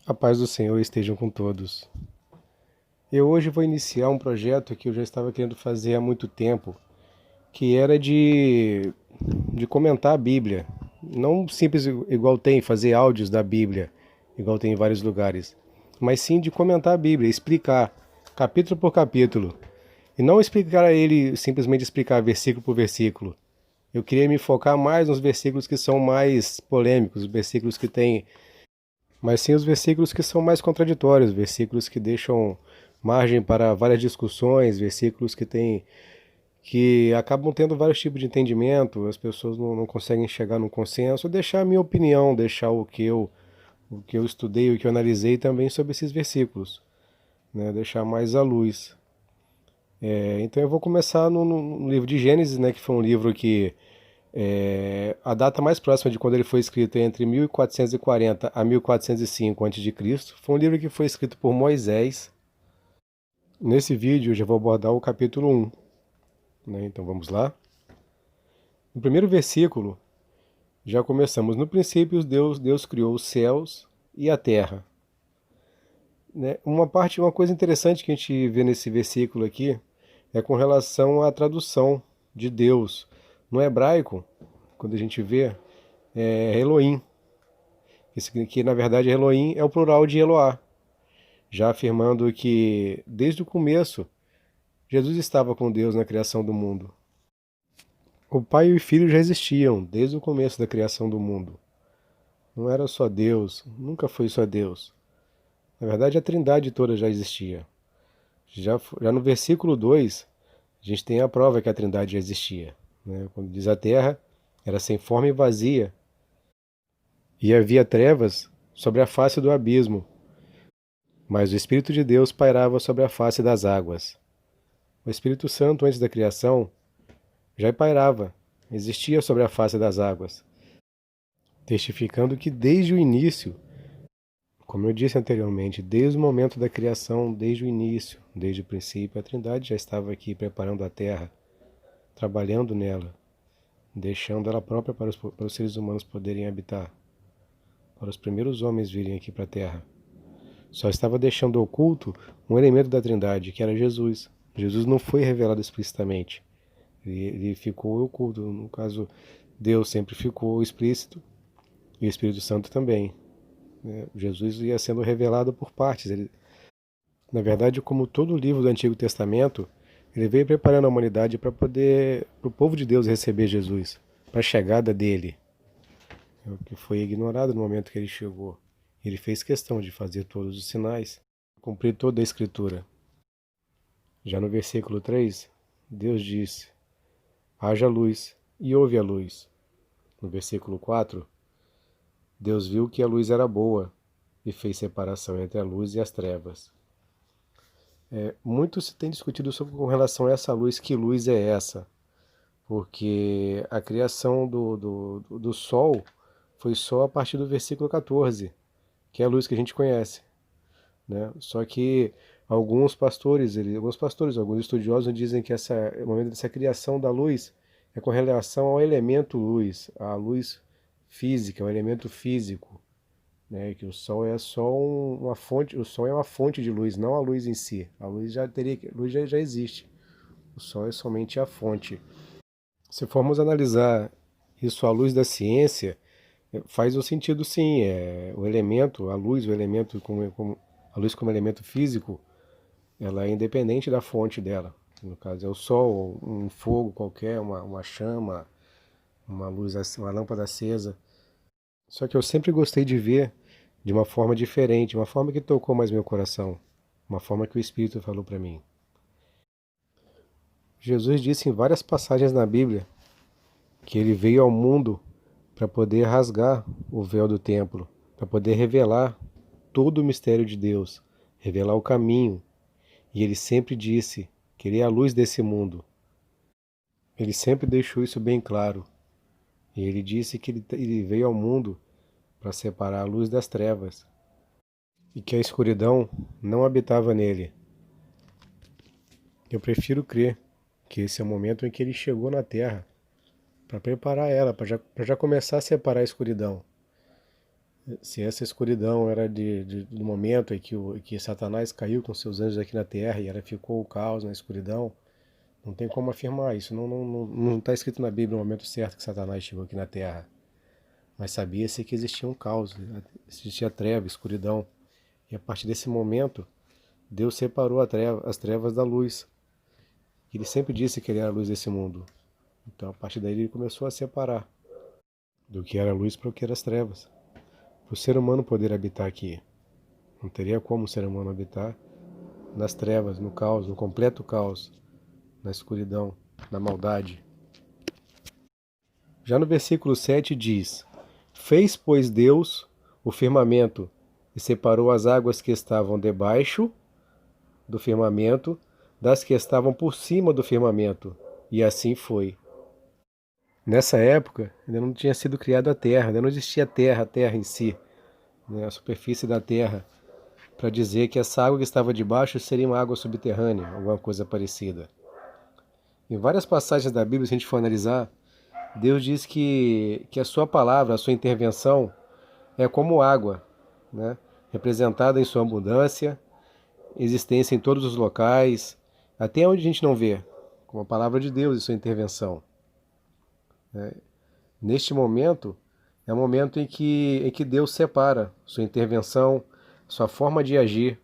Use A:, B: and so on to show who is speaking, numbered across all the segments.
A: A paz do Senhor esteja com todos. Eu hoje vou iniciar um projeto que eu já estava querendo fazer há muito tempo, que era de comentar a Bíblia. Não simples igual tem, fazer áudios da Bíblia, igual tem em vários lugares, mas sim de comentar a Bíblia, explicar capítulo por capítulo. E não explicar a ele, simplesmente explicar versículo por versículo. Eu queria me focar mais nos versículos que são mais polêmicos, os versículos que têm, mas sim os versículos que são mais contraditórios, versículos que deixam margem para várias discussões, versículos que acabam tendo vários tipos de entendimento, as pessoas não conseguem chegar num consenso, deixar a minha opinião, deixar o que eu estudei, o que eu analisei também sobre esses versículos, né? Deixar mais à luz. Então eu vou começar no livro de Gênesis, né, que foi um livro que a data mais próxima de quando ele foi escrito é entre 1440 a 1405 a.C. Foi um livro que foi escrito por Moisés. Nesse vídeo eu já vou abordar o capítulo 1, né? Então vamos lá. No primeiro versículo, já começamos. No princípio, Deus criou os céus e a terra. Né? Uma coisa interessante que a gente vê nesse versículo aqui é com relação à tradução de Deus. No hebraico, quando a gente vê, é Elohim, que na verdade Elohim é o plural de Eloá, já afirmando que desde o começo Jesus estava com Deus na criação do mundo. O Pai e o Filho já existiam desde o começo da criação do mundo. Não era só Deus, nunca foi só Deus. Na verdade, a Trindade toda já existia. Já no versículo 2, a gente tem a prova que a Trindade já existia, né? Quando diz a terra era sem forma e vazia, e havia trevas sobre a face do abismo, mas o Espírito de Deus pairava sobre a face das águas. O Espírito Santo, antes da criação, já pairava, existia sobre a face das águas, testificando que desde o início, como eu disse anteriormente, desde o momento da criação, desde o início, desde o princípio, a Trindade já estava aqui preparando a terra, trabalhando nela, deixando ela própria para os seres humanos poderem habitar, para os primeiros homens virem aqui para a terra. Só estava deixando oculto um elemento da Trindade, que era Jesus. Jesus não foi revelado explicitamente, ele ficou oculto. No caso, Deus sempre ficou explícito e o Espírito Santo também. Jesus ia sendo revelado por partes. Na verdade, como todo livro do Antigo Testamento, ele veio preparando a humanidade para o povo de Deus receber Jesus, para a chegada dele, o que foi ignorado no momento que ele chegou. Ele fez questão de fazer todos os sinais, cumprir toda a Escritura. Já no versículo 3, Deus disse: haja luz, e houve a luz. No versículo 4, Deus viu que a luz era boa e fez separação entre a luz e as trevas. Muito se tem discutido com relação a essa luz, que luz é essa? Porque a criação do Sol foi só a partir do versículo 14, que é a luz que a gente conhece, né? Só que alguns estudiosos dizem que o momento dessa criação da luz é com relação ao elemento luz, a luz física, o elemento físico, né? Que o Sol é só uma fonte, o Sol é uma fonte de luz, não a luz em si. A luz já existe. O Sol é somente a fonte. Se formos analisar isso à luz da ciência, faz o sentido sim. O elemento, a luz, o elemento a luz como elemento físico, ela é independente da fonte dela. No caso é o sol, um fogo qualquer, uma chama, uma luz, uma lâmpada acesa. Só que eu sempre gostei de ver de uma forma diferente, uma forma que tocou mais meu coração, uma forma que o Espírito falou para mim. Jesus disse em várias passagens na Bíblia que ele veio ao mundo para poder rasgar o véu do templo, para poder revelar todo o mistério de Deus, revelar o caminho. E ele sempre disse que ele é a luz desse mundo. Ele sempre deixou isso bem claro. E ele disse que ele veio ao mundo para separar a luz das trevas e que a escuridão não habitava nele. Eu prefiro crer que esse é o momento em que ele chegou na Terra para preparar ela, para já começar a separar a escuridão. Se essa escuridão era do momento em que Satanás caiu com seus anjos aqui na Terra e ela ficou o caos na escuridão, não tem como afirmar isso. Não está escrito na Bíblia o momento certo que Satanás chegou aqui na Terra. Mas sabia-se que existia um caos, existia treva, escuridão. E a partir desse momento, Deus separou as trevas da luz. Ele sempre disse que ele era a luz desse mundo. Então, a partir daí, ele começou a separar do que era a luz para o que era as trevas. Para o ser humano poder habitar aqui. Não teria como o ser humano habitar nas trevas, no caos, no completo caos, na escuridão, na maldade. Já no versículo 7 diz: Fez, pois, Deus o firmamento e separou as águas que estavam debaixo do firmamento das que estavam por cima do firmamento. E assim foi. Nessa época, ainda não tinha sido criada a terra, ainda não existia a terra em si, né, a superfície da terra, para dizer que essa água que estava debaixo seria uma água subterrânea, alguma coisa parecida. Em várias passagens da Bíblia, se a gente for analisar, Deus diz que a sua palavra, a sua intervenção, é como água, né, representada em sua abundância, existência em todos os locais, até onde a gente não vê, como a palavra de Deus e sua intervenção. Neste momento, é o momento em que Deus separa sua intervenção, sua forma de agir.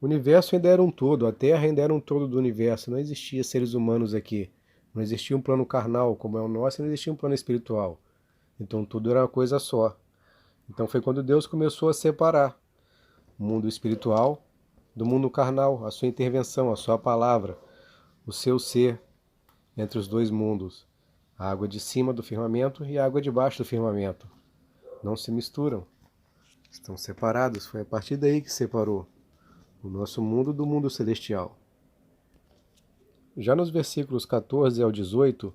A: O universo ainda era um todo, a Terra ainda era um todo do universo, não existia seres humanos aqui. Não existia um plano carnal como é o nosso, e não existia um plano espiritual. Então tudo era uma coisa só. Então foi quando Deus começou a separar o mundo espiritual do mundo carnal, a sua intervenção, a sua palavra, o seu ser entre os dois mundos. A água de cima do firmamento e a água de baixo do firmamento. Não se misturam. Estão separados. Foi a partir daí que separou o nosso mundo do mundo celestial. Já nos versículos 14 ao 18,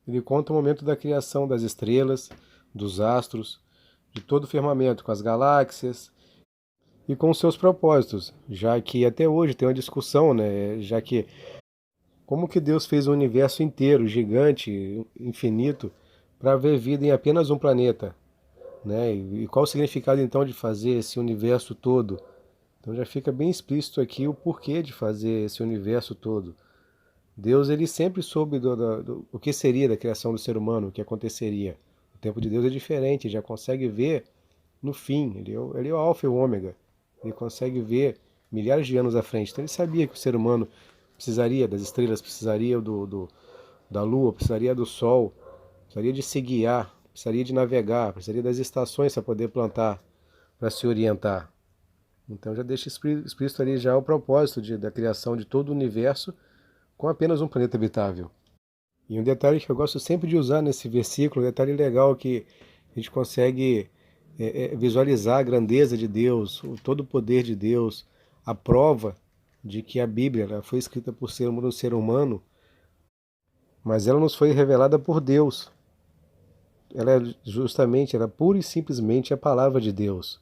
A: ele conta o momento da criação das estrelas, dos astros, de todo o firmamento, com as galáxias e com os seus propósitos, já que até hoje tem uma discussão, né? Já que como que Deus fez o universo inteiro, gigante, infinito, para haver vida em apenas um planeta, né? E qual o significado então de fazer esse universo todo? Então já fica bem explícito aqui o porquê de fazer esse universo todo. Deus ele sempre soube o que seria da criação do ser humano, o que aconteceria. O tempo de Deus é diferente, já consegue ver no fim, ele é o alfa e o ômega. Ele consegue ver milhares de anos à frente. Então ele sabia que o ser humano precisaria das estrelas, precisaria da lua, precisaria do sol, precisaria de se guiar, precisaria de navegar, precisaria das estações para poder plantar, para se orientar. Então já deixa explícito ali já o propósito da criação de todo o universo com apenas um planeta habitável. E um detalhe que eu gosto sempre de usar nesse versículo, um detalhe legal que a gente consegue visualizar a grandeza de Deus, todo o poder de Deus, a prova de que a Bíblia ela foi escrita por um ser humano, mas ela nos foi revelada por Deus. Ela é justamente, ela é pura e simplesmente a palavra de Deus.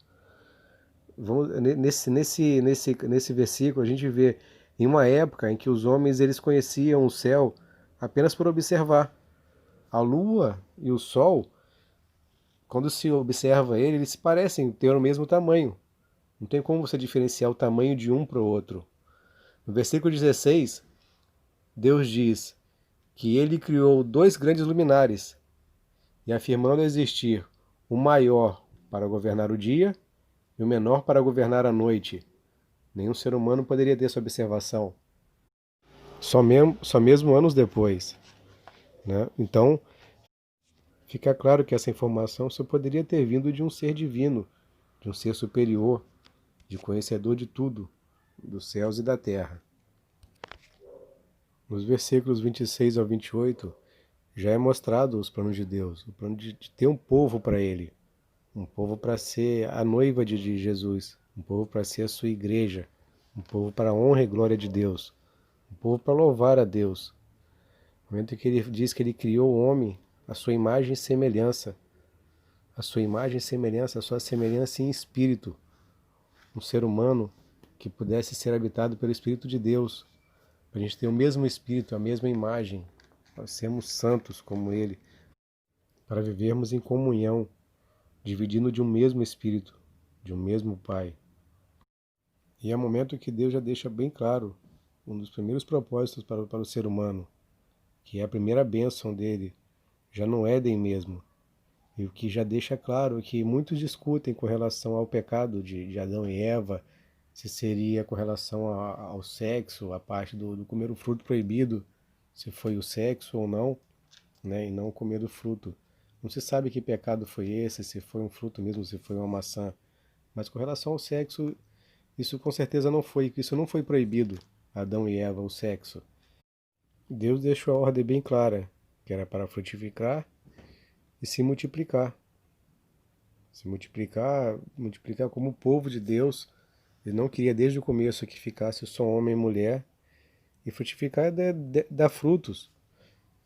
A: Nesse versículo a gente vê em uma época em que os homens eles conheciam o céu apenas por observar. A lua e o sol, quando se observa eles se parecem ter o mesmo tamanho. Não tem como você diferenciar o tamanho de um para o outro. No versículo 16, Deus diz que ele criou dois grandes luminares, e afirmando existir o maior para governar o dia e o menor para governar a noite. Nenhum ser humano poderia ter essa observação. Só mesmo anos depois. Né? Então, fica claro que essa informação só poderia ter vindo de um ser divino, de um ser superior, de conhecedor de tudo, dos céus e da terra. Nos versículos 26 ao 28, já é mostrado os planos de Deus, o plano de ter um povo para Ele, um povo para ser a noiva de Jesus, um povo para ser a sua igreja, um povo para a honra e glória de Deus, um povo para louvar a Deus. No momento em que Ele diz que Ele criou o homem, a sua imagem e semelhança, a sua imagem e semelhança, a sua semelhança em espírito, um ser humano que pudesse ser habitado pelo Espírito de Deus, para a gente ter o mesmo espírito, a mesma imagem, para sermos santos como Ele, para vivermos em comunhão dividindo de um mesmo Espírito, de um mesmo Pai. E é um momento que Deus já deixa bem claro um dos primeiros propósitos para o ser humano, que é a primeira bênção dele, já no Éden mesmo. E o que já deixa claro que muitos discutem com relação ao pecado de Adão e Eva, se seria com relação ao sexo, a parte do comer o fruto proibido, se foi o sexo ou não, né, e não comer o fruto. Não se sabe que pecado foi esse, se foi um fruto mesmo, se foi uma maçã. Mas com relação ao sexo, isso com certeza não foi, isso não foi proibido, Adão e Eva, o sexo. Deus deixou a ordem bem clara, que era para frutificar e se multiplicar. Se multiplicar, multiplicar como povo de Deus. Ele não queria desde o começo que ficasse só homem e mulher. E frutificar é dar frutos,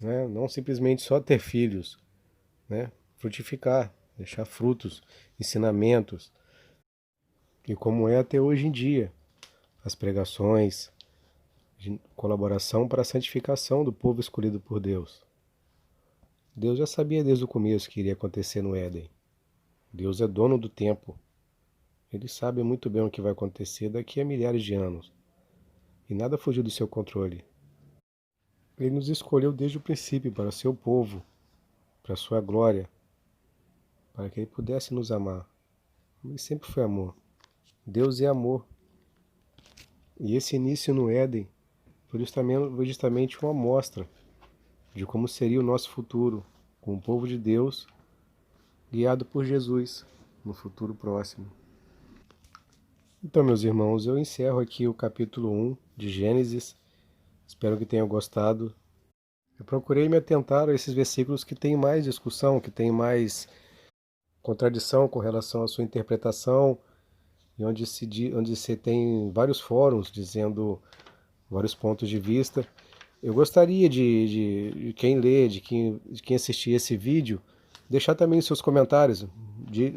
A: né? Não simplesmente só ter filhos, né? Frutificar, deixar frutos, ensinamentos. E como é até hoje em dia, as pregações, de colaboração para a santificação do povo escolhido por Deus. Deus já sabia desde o começo que iria acontecer no Éden. Deus é dono do tempo. Ele sabe muito bem o que vai acontecer daqui a milhares de anos. E nada fugiu do seu controle. Ele nos escolheu desde o princípio para seu povo, para sua glória, para que ele pudesse nos amar. Ele sempre foi amor. Deus é amor. E esse início no Éden foi justamente uma amostra de como seria o nosso futuro, com o povo de Deus, guiado por Jesus, no futuro próximo. Então, meus irmãos, eu encerro aqui o capítulo 1 de Gênesis. Espero que tenham gostado. Eu procurei me atentar a esses versículos que têm mais discussão, que têm mais contradição com relação à sua interpretação, e onde se tem vários fóruns dizendo vários pontos de vista. Eu gostaria de quem lê, de quem assistir esse vídeo, deixar também os seus comentários,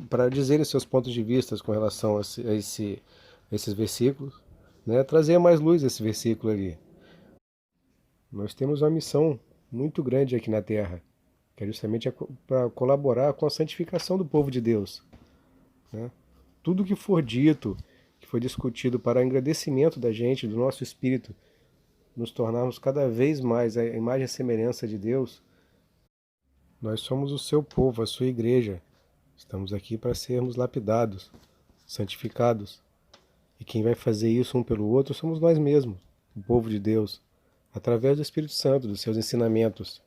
A: para dizerem seus pontos de vista com relação a esses versículos, né? Trazer mais luz a esse versículo ali. Nós temos uma missão muito grande aqui na Terra, que é justamente para colaborar com a santificação do povo de Deus, né? Tudo que for dito, que foi discutido para o engrandecimento da gente, do nosso espírito, nos tornarmos cada vez mais a imagem e semelhança de Deus, nós somos o seu povo, a sua igreja. Estamos aqui para sermos lapidados, santificados. E quem vai fazer isso um pelo outro somos nós mesmos, o povo de Deus, através do Espírito Santo, dos seus ensinamentos.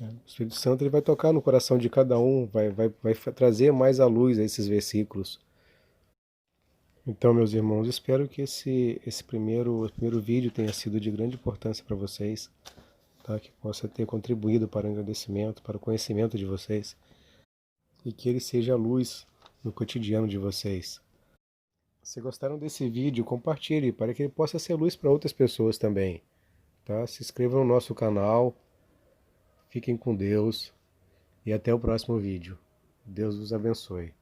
A: O Espírito Santo ele vai tocar no coração de cada um, vai trazer mais à luz a esses versículos. Então, meus irmãos, espero que esse primeiro vídeo tenha sido de grande importância para vocês, tá? Que possa ter contribuído para o engrandecimento, para o conhecimento de vocês, e que ele seja a luz no cotidiano de vocês. Se gostaram desse vídeo, compartilhe para que ele possa ser luz para outras pessoas também, tá? Se inscrevam no nosso canal, fiquem com Deus e até o próximo vídeo. Deus os abençoe.